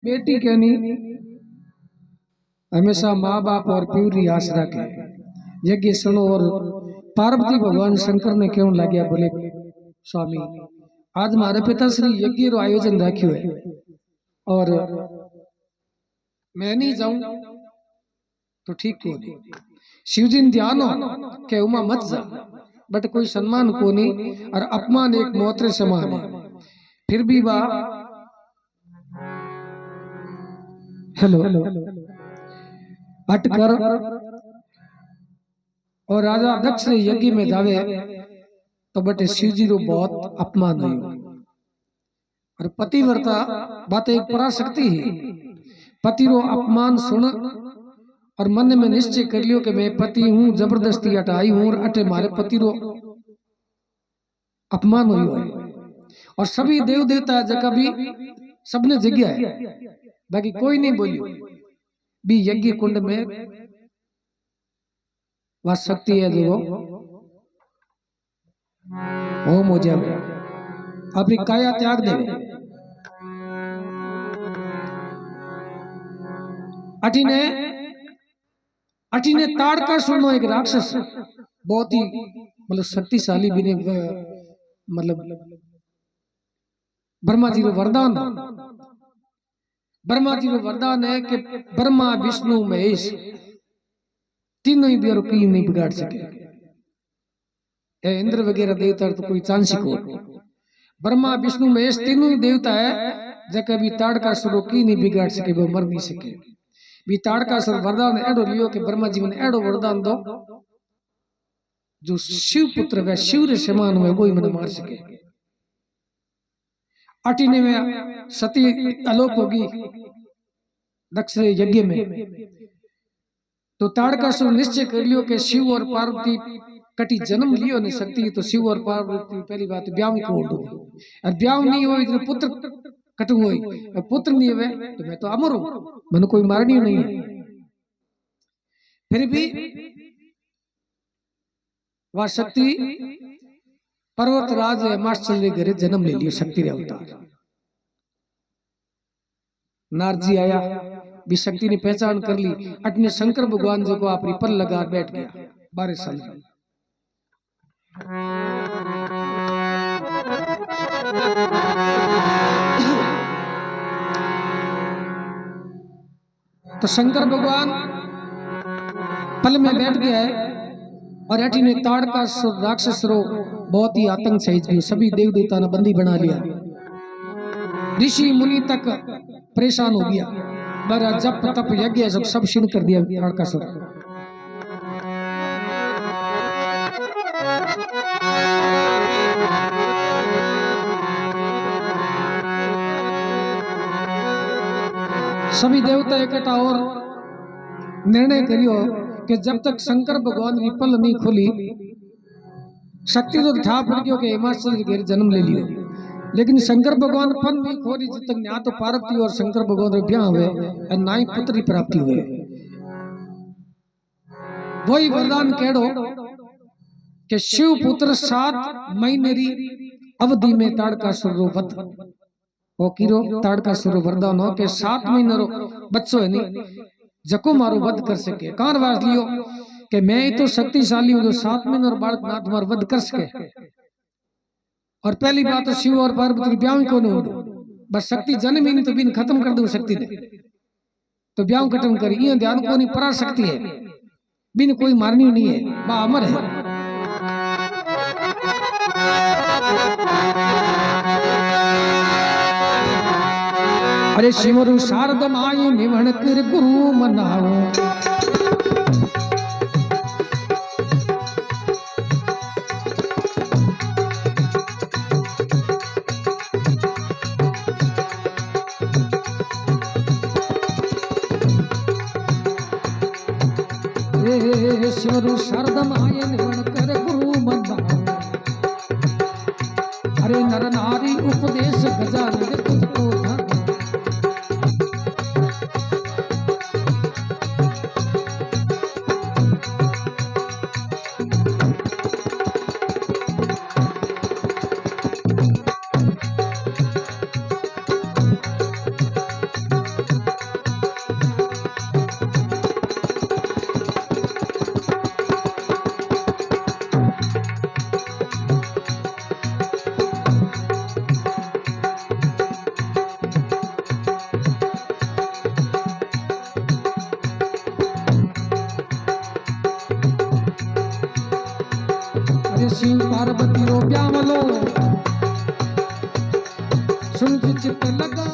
बेटी के नहीं हमेशा माँ बाप और प्यूरी आस रखे। यज्ञ सुनो और पार्वती भगवान शंकर ने क्यों लग्या बोले स्वामी आज मारे पिताश्री यज्ञ रो आयोजन राख्यो है और मैं नहीं जाऊं तो ठीक को नहीं। शिवजी ने ध्यान हो के उमा मत जा बट कोई सम्मान को नहीं और अपमान एक मोत्रे समान है। फिर भी वाह हेलो हट कर और राजा दक्ष ने यज्ञ में जावे तो बटे शिवजी रो बहुत अपमान हुई और पतिव्रता बात एक पराशक्ति है। पति रो अपमान सुन और मन में निश्चय कर लियो कि मैं पति हूं जबरदस्ती हटाई हूं और अटे मारे पति रो अपमान हुई है। और सभी देव देवता जगह भी सबने जगह है बाकी कोई नहीं बोलियो भी यज्ञ कुंड में वह शक्ति है जो होम हो जाए अपनी काया त्याग दे। अटीने ताड़का सुनो एक राक्षस बहुत ही मतलब शक्तिशाली भी मतलब ब्रह्मा जी को वरदान है कि ब्रह्मा विष्णु महेश तीनों ही भी की नहीं बिगाड़ सके। इंद्र वगैरह देवता तो कोई चांस को ब्रह्मा विष्णु महेश तीनों ही देवता है जब भी ताड़का सुरो की नहीं बिगाड़ सके वो मर नहीं सके। भी ताड़का सुर वरदान एडो लियो कि ब्रह्मा जी ने एडो वरदान दो जो शिव पुत्र व शिव रे समान हुए वो ही मन मार सके। अटीने में सती आलोक होगी दक्ष यज्ञ में तो ताड़कासुर निश्चय कर लियो कि शिव और पार्वती कटी जन्म लियो ने सकती तो शिव और पार्वती पहली बात ब्याह को और ब्याह नहीं हो इधर पुत्र कटू हो पुत्र नहीं हुए तो मैं तो अमर हूं मैंने कोई मारनी नहीं है। फिर भी वह शक्ति पर्वत राज हिमाचल घरे जन्म ले लियो शक्ति रे अवतार। नारजी आया भी शक्ति ने पहचान कर ली अटने शंकर भगवान जो को अपनी पर लगा बैठ गया 12 साल तो शंकर भगवान पल में बैठ गया है और अटी ने ताड़का राक्षस रो बहुत ही आतंक सहित भी सभी देव देवता ने बंदी बना लिया। ऋषि मुनि तक परेशान हो गया बड़ा जप तप यज्ञ सब क्षीण कर दिया ताड़का सुर। सभी देवता इकट्ठा और निर्णय करियो कि जब तक शंकर भगवान की पल नहीं खोली शक्ति तो था पड़ गयो कि हिमाचल के जन्म ले लियो लेकिन शंकर भगवान पल नहीं खोली जब तक ना तो पार्वती और शंकर भगवान रे ब्याह हुए और ना ही पुत्र की प्राप्ति हुए। वही वरदान केड़ो कि शिव पुत्र 7 महीने री अवधि में ताड़कासुर रो वध ओ किरो ताड़कासुर वरदान हो के 7 महीने रो बच्चो है नहीं जको मारो वध कर सके। कार वास लियो कि मैं ही तो शक्तिशाली हूं जो 7 महीने और बालक नाथ मार वध कर सके। और पहली बात तो शिव और पार्वती की ब्याह को नहीं हो बस शक्ति जन्म ही नहीं तो बिन खत्म कर दो शक्ति ने तो ब्याह खत्म कर ये ध्यान को नहीं परा सकती है बिन कोई मारनी नहीं है बा अमर है। अरे शिवरु शारद माई निवण कर गुरु मनाओ शिवरु शारद माई निवण कर गुरु मनाओ अरे नर नारी उपदेश गजानन तुझको शिव पार्वती रो ब्यावलो सुन चित लगा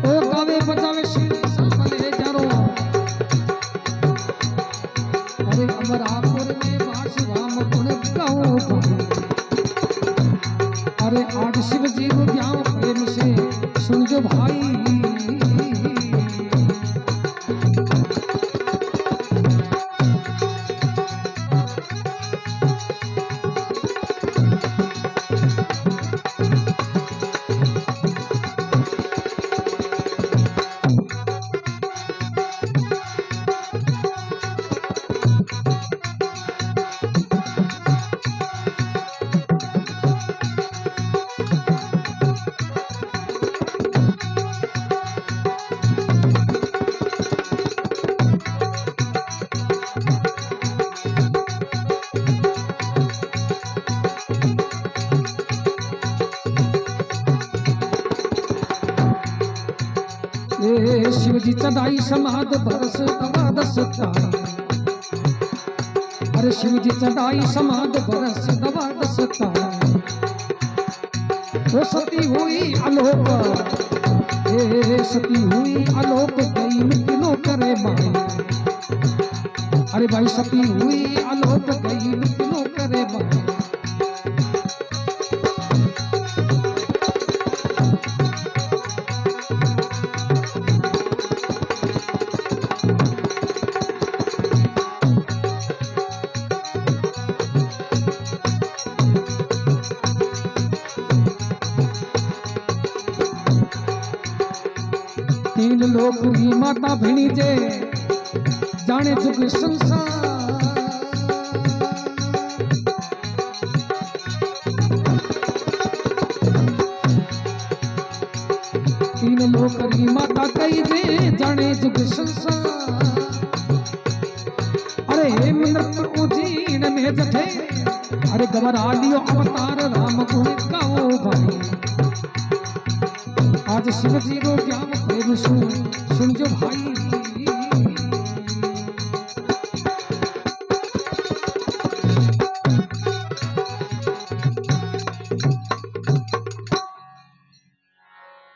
ओ गावे बजावे शिव संभले जारो अरे अमरापुर में वास राम गुण गाओ अरे आज शिव जी को ब्याह प्रेम से सुन जो भाई शिव जी चढ़ाई समाध बरस दवा दसता अरे शिव जी चढ़ाई समाध बरस दवा दसता वो सती हुई अलोक सती हुई अलोक गई मिट्टिनो करे माई अरे भाई सती हुई अलोक गई मिट्टिनो करे माई तीन लोक की माता भिणी जे जाने जुग संसार तीन लोक की माता कही जे जाने जुग संसार अरे हेमंत उजीन में जठे अरे गवरा लियो अवतार राम गुण गाओ भाई आज शिव जी रो ज्ञान प्रेम सुन जो भाई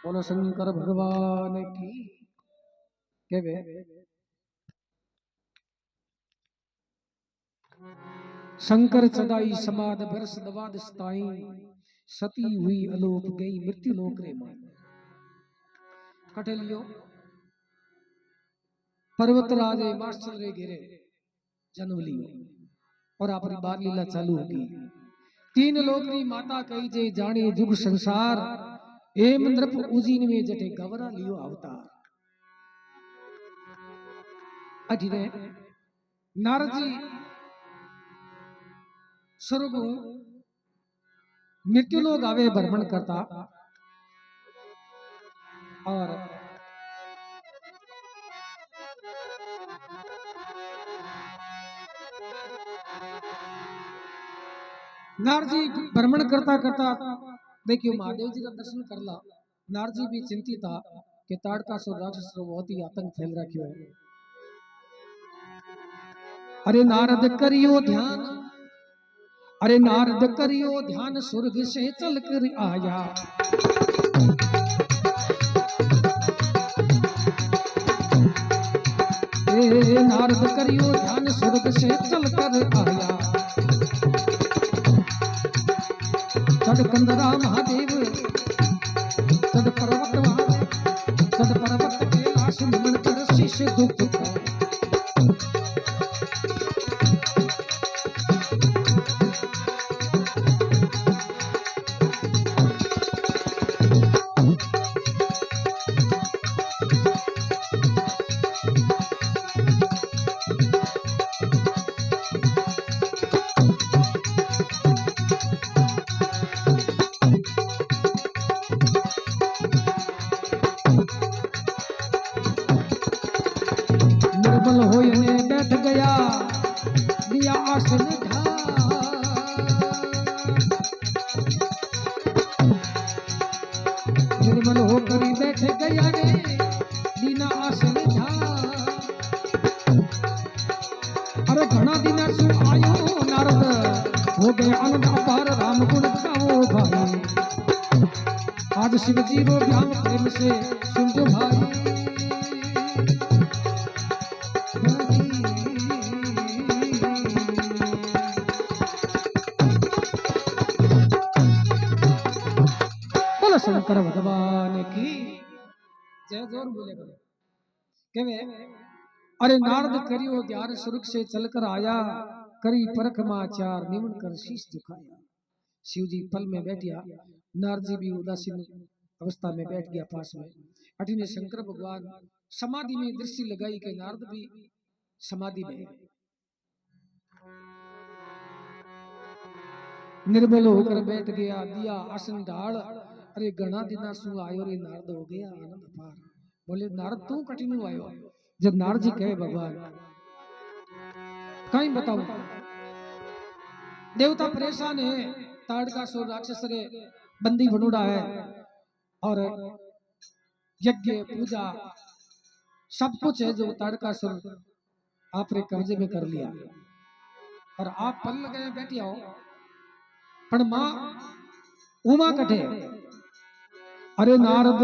बोलो शंकर भगवान की केवे शंकर चढ़ाई समाध बरस दवाद स्थाई सती हुई अलोक गई मृत्यु लोक रे माई कटे लियो पर्वत राजे मास्टर रे गिरे जन्म लियो और अपनी बाल लीला चालू होगी तीन लोक री माता कही जे जाने जुग संसार एम नृप उजीन में जटे गवरा लियो अवतार अजिने नारद जी स्वर्ग मृत्यु लोग आवे भ्रमण करता और नारद जी भ्रमण करता करता देखियो महादेव जी का दर्शन कर ला नारद जी भी चिंतित था कि ताड़कासुर राक्षस रो बहुत ही आतंक फैल रखियो है अरे नारद करियो ध्यान अरे नारद करियो ध्यान स्वर्ग से चल कर आया नारद करियो ध्यान स्वर्ग से चल कर आया चढ़ कंदरा महादेव चढ़ पर्वत कैलाश निमन कर शीश दुख हो गए आनंद अपार राम गुण गाओ भाई। आज शिव जी रो ब्याह प्रेम से सुनजो भाई। बोलो शंकर भगवान की जय। जोर बोले करो केवे अरे नारद करियो ध्यान स्वर्ग से चलकर आया, करी परख माचार निमन कर शीश झुकाया। शिव जी पल में बैठ गया, नारद जी भी उदासीन अवस्था में बैठ गया पास में। अठिने शंकर भगवान समाधि में दृष्टि लगाई कि नारद भी समाधि में निर्बल होकर बैठ गया, दिया आसन ढाल। अरे घना दिना सु आयो रे नारद हो गया आनंद अपार। बोले नारद तू कठिन आयो। जब नारद जी कहे भगवान कहीं बताओ देवता परेशान है, ताड़कासुर राक्षस रे बंदी बनूड़ा है और यज्ञ पूजा सब कुछ है जो ताड़कासुर आपने कब्जे में कर लिया और आप पल गए बैठे हो। पर मां उमा कठे अरे नारद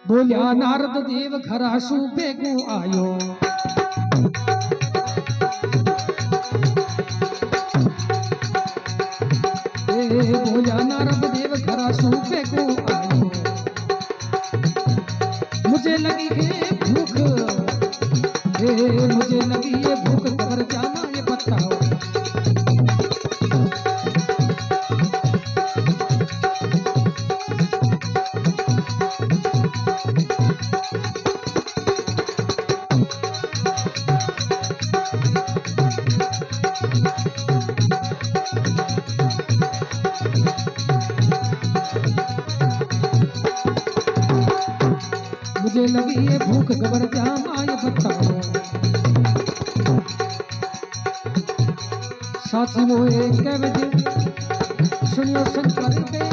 बोलिया नारद देव घर हसू बेगू आयो। बोलिया नारद देव घर हसू बेगू आयो। मुझे लगी है भूख, मुझे लगी है भूख घर जाना ये बताओ। मुझे लगी ये भूख खबर जाना ये बताओ। साथी मोए कै बजे सुनियो शंकर दे।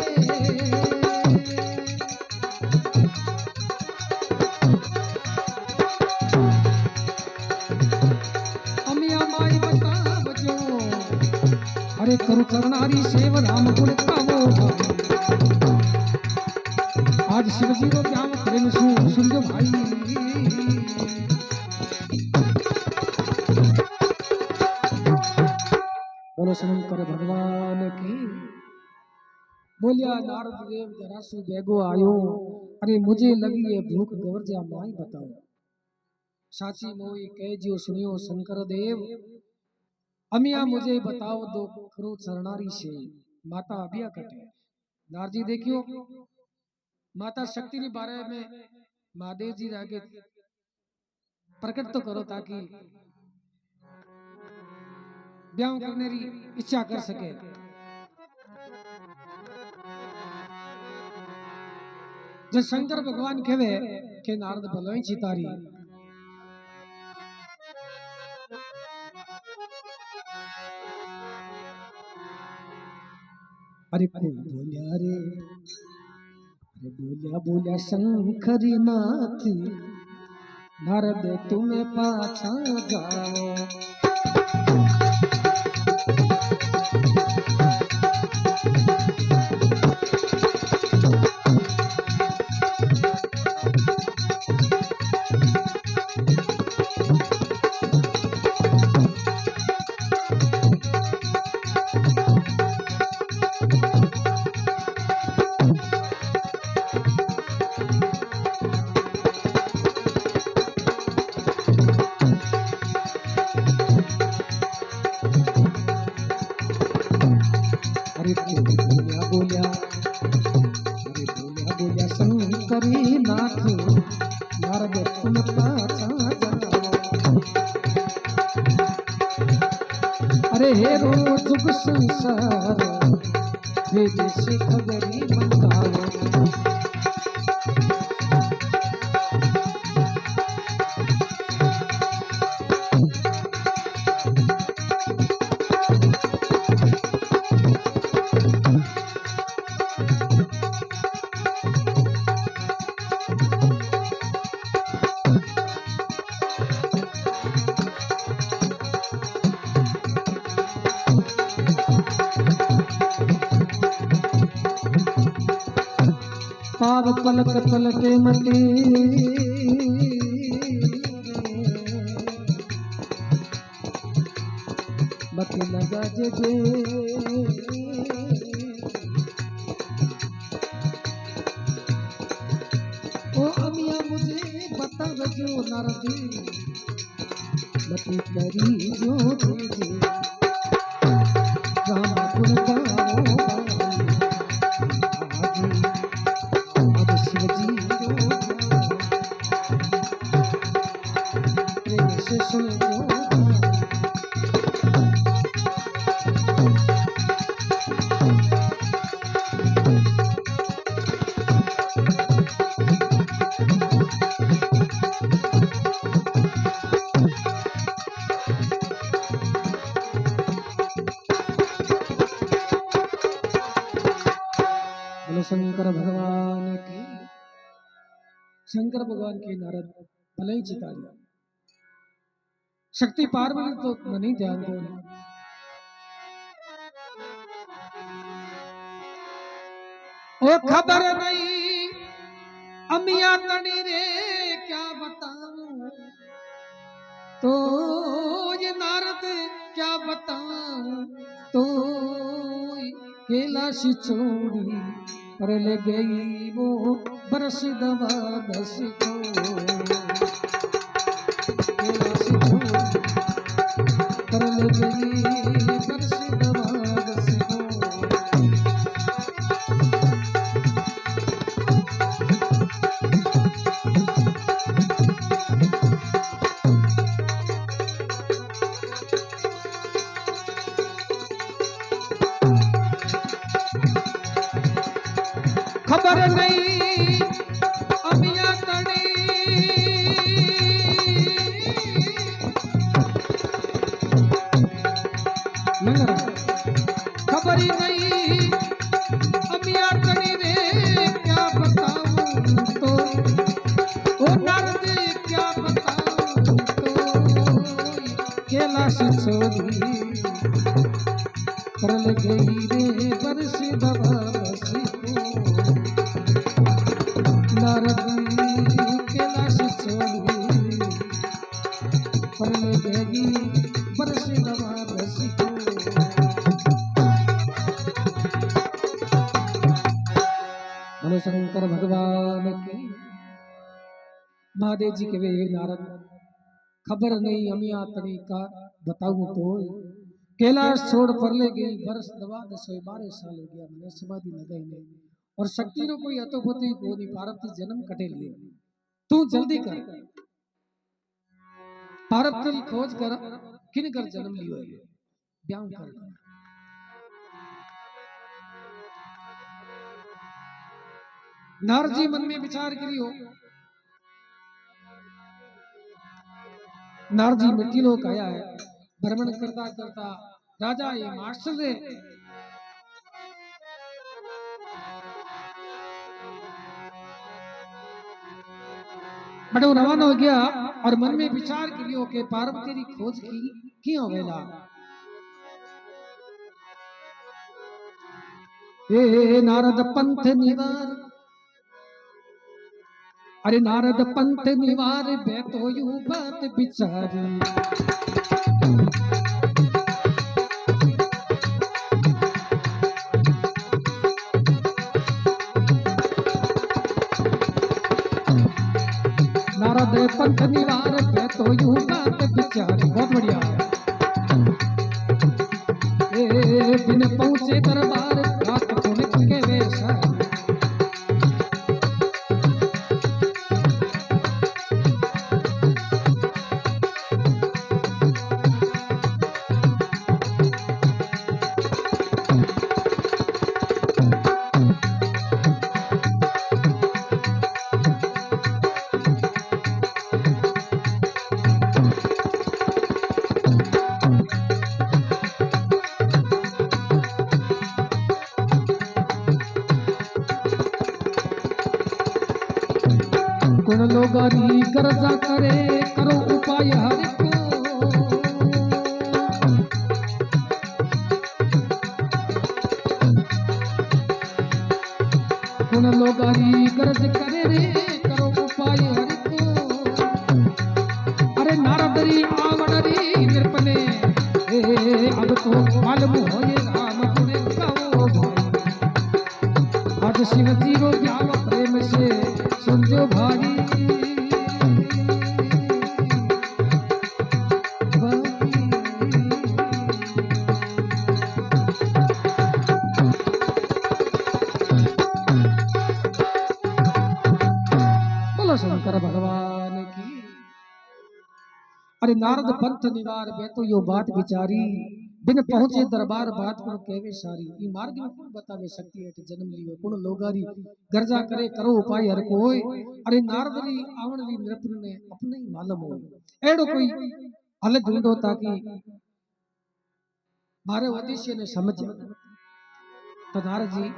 अमिया माई बता बजो अरे करु करनारी सेव राम गुण गावो। आज शिव जी को क्या प्रेम सुन भाई। बोलो शंकर भगवान की। बोलिया नारद देव जरा सु बेगो आयो। अरे मुझे लगी ये भूख गवर्जा माई बताओ। साची मोई कह जियो सुनियो शंकर देव। अमिया मुझे बताओ दो करो चरणारी से माता अभिया कटे। नारजी देखियो माता शक्ति के बारे में महादेव जी आगे प्रकट तो करो ताकि ब्याह करने की इच्छा कर सके। जो शंकर भगवान कहे के नारद भलोई चितारी। अरे कोई बोलिया रे बोलिया बोलिया शंकरी नाथ नारद तुम्हें पाछा जाओ। बोलिया बोलिया अरे बोलिया बोलिया शंकरी नाथ नारद तुम पाछा जाओ। अरे हे रो जुग संसार वेद से खबरी मंगाओ। बाग पलक पलटे मटे बती लगा जे ओ अमिया मुझे बता जो नारदी बती करी जो तुझे राम गुण गाओ आज शिव जी प्रेम से सुन जो शंकर भगवान की शंकर भगवान की नारद भले ही चिता दिया शक्ति पार्वती तो नहीं ध्यान दो ओ खबर नहीं अमिया तनी रे क्या बताऊं तो ये नारद क्या बताऊं तो कैलाश छोड़ी पर ले गई वो बरस दवा दस को कैलाश छोड़ी पर ले गई बरस दवा दस को खबर नहीं अमिया तड़ी खबर ही नहीं अमिया तड़ी रे क्या बताऊं तो ओ नारद क्या बताऊं तो कैलाश छोड़ी कर गई रे बरस दवा बसी नारद कैलाश छोड़ी पर ले गई बरस दवा बसी बोलो शंकर भगवान की महादेव जी के वे नारद खबर नहीं अमिया तनी का बताऊं तो कैलाश छोड़ पर ले गई बरस दवा 12 साल हो गया मैंने समाधि लगाई नहीं और शक्ति रो कोई अतोपति को नहीं पार्वती जन्म कटे लिए तू जल्दी कर पार्वती की खोज कर किन कर जन्म लियो है ब्याह कर नारद जी मन में विचार करियो नारद जी मिट्टी लोक आया है भ्रमण करता करता राजा ये मास्टर रे बड़ो रवाना हो गया और मन में विचार करियो के पार्वती की खोज की क्यों वेला ए नारद पंथ निवार अरे नारद पंथ निवार बैठो यू बात विचारी नारद पंथ निवार बैठो यू बात विचारी बहुत बढ़िया ए बिन पहुंचे दरबार रात को के वैसा गुण लोगारी कर्जा करे करो उपाय हर को सुन लो गारी गरज करे रे करो उपाय हर को अरे नारदरी आवड़री नृपने अब तो मालूम हो ये राम तुने गाओ भाई आज शिव जी रो जाव प्रेम से सुनजो भाई शंकर भगवान की अरे नारद पंथ निवार बे तो यो बात विचारी बिन पहुंचे दरबार बात कुण कहवे सारी ई मार्ग में कुण बतावे सकती है कि जन्म लियो कुण लोगारी गर्जा करे करो उपाय हर कोई अरे नारद री आवण री नृपन ने अपने ही मालूम होय एड़ो कोई हल ढूंढो ताकि मारे उद्देश्य ने समझ तो नारद जी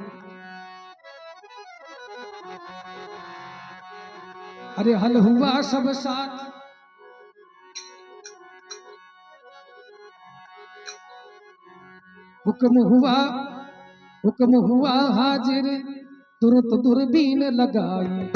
अरे हल हुआ सब साथ हुक्म हुआ हाजिर तुरंत दूरबीन लगाई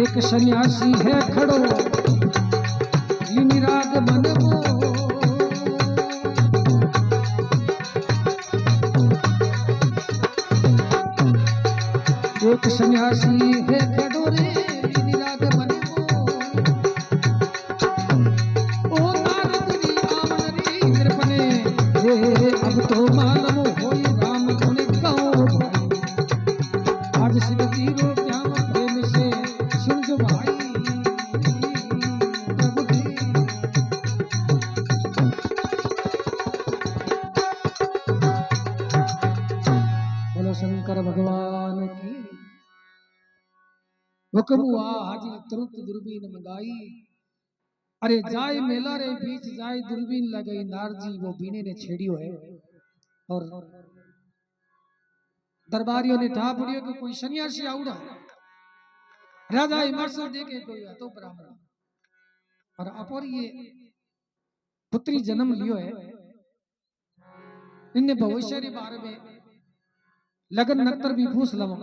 एक सन्यासी है खड़ो निराग मन वो एक सन्यासी है खड़ो रे निराग मन वो ओ नारद री आवण री कृपने अब तो मालूम होई राम गुण गाओ आज शिव जी रो ज्ञान प्रेम से सुनजो भाई बोलो शंकर भगवान की हुक्म हुआ हाजिर तुरंत दूरबीन मंगाई अरे जाय मेला रे बीच जाय दूरबीन लगाई नारजी वो बीने ने छेड़ियो है और दरबारियों ने ढा पड़ियो कि कोई सन्यासी आवड़ा राजा हिमाचल देखे कोई तो ब्राह्मण और अपर ये पुत्री जन्म लियो है इनने भविष्य के बारे में लगन नक्तर भी पूछ लव